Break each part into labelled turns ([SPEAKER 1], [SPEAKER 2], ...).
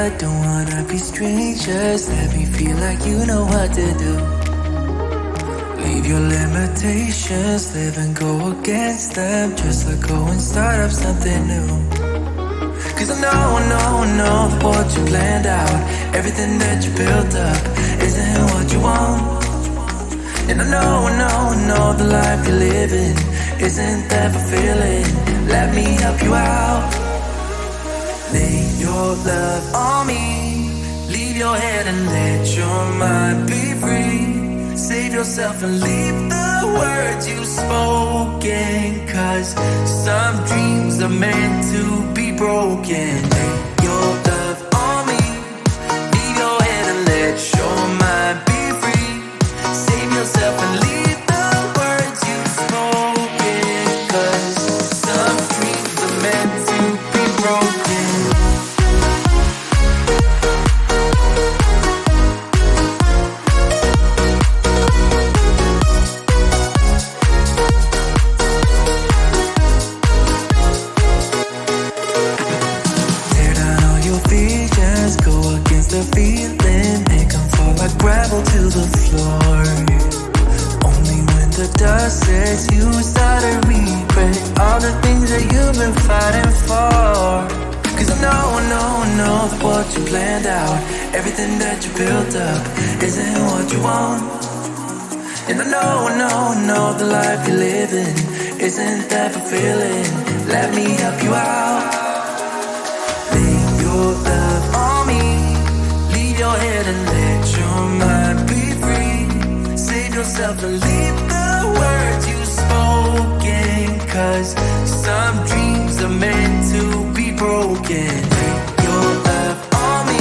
[SPEAKER 1] but don't wanna be strangers. Let me feel like you know what to do. Leave your limitations, live and go against them. Just let go and start up something new. Cause I know that what you planned out, everything that you built up, isn't what you want. And I know the life you're living isn't that fulfilling. Let me help you out. Lay your love on me, leave your head and let your mind be free. Save yourself and leave the words you've spoken. Cause some dreams are meant to be broken. Lay your love on me, leave your head and let your mind be free. Save yourself and leave the words you've spoken. Cause some dreams are meant to be broken. The feeling, make them fall like gravel to the floor. Only when the dust sets you start to regret all the things that you've been fighting for. Cause I know that what you planned out, everything that you built up, isn't what you want. And I know the life you're living isn't that fulfilling. Let me help you out. Leave your love on me, your head and let your mind be free. Save yourself and leave the words you've spoken. Cause some dreams are meant to be broken. Take your love on me.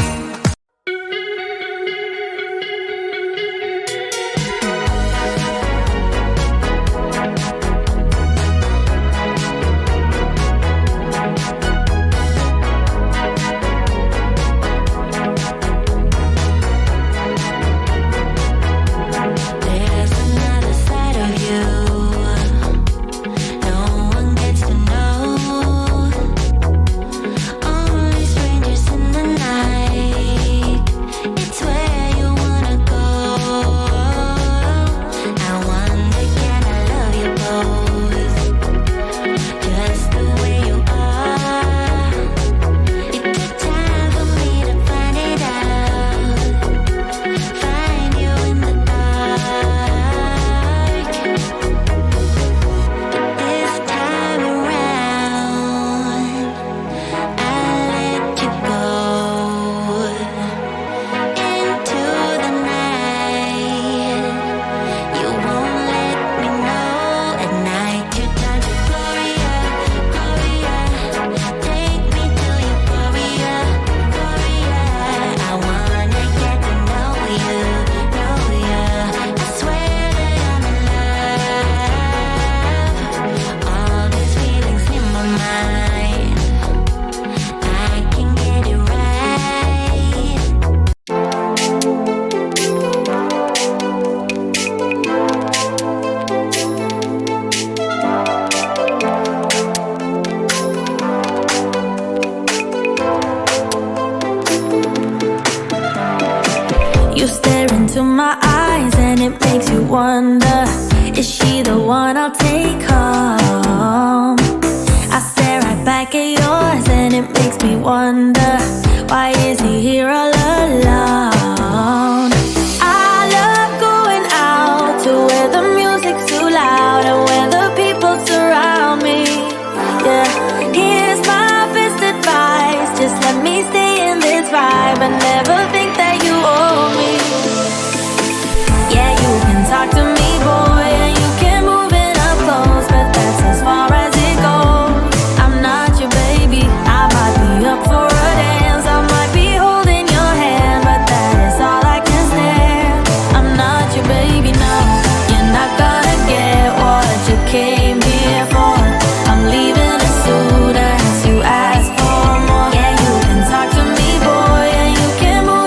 [SPEAKER 2] Wonder, is she the one I'll take home? I stare right back at yours and it makes me wonder, why is he here all alone? I love going out to where the music's too loud and where the people surround me. Yeah, here's my best advice, just let me stay in this vibe and never think that you owe me. Yeah, you can talk to me, boy, and you can move it up close, but that's as far as it goes. I'm not your baby, I might be up for a dance, I might be holding your hand, but that is all I can stand. I'm not your baby, no, you're not gonna get what you came here for. I'm leaving as soon as you ask for more. Yeah, you can talk to me, boy, and you can move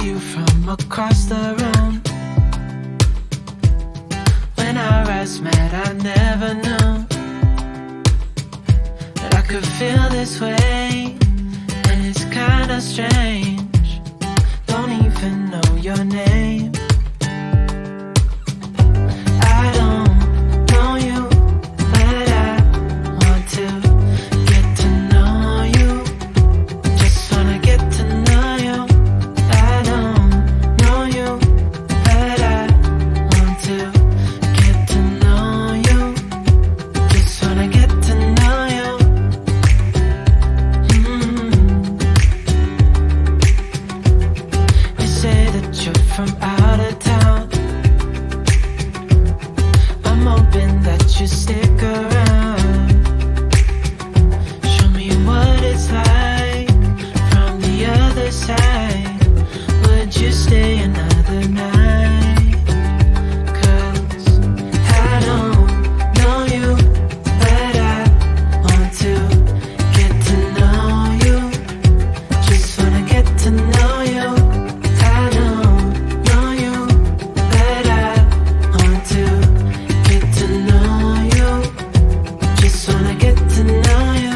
[SPEAKER 1] you from across the room. When our eyes met, I never knew that I could feel this way, and it's kinda strange. Don't even know your name. I don't know you, but I want to get to know you. Just wanna get to know you. I don't know you, but I want to get to know you. Just wanna get to know you. You say that you're from out of town. I'm hoping that you stick around. Show me what it's like from the other side. Would you stay another night? 'Cause I don't know you, but I want to get to know you. Just wanna get to know you. I don't know you, but I want to get to know you. Just wanna get to know you.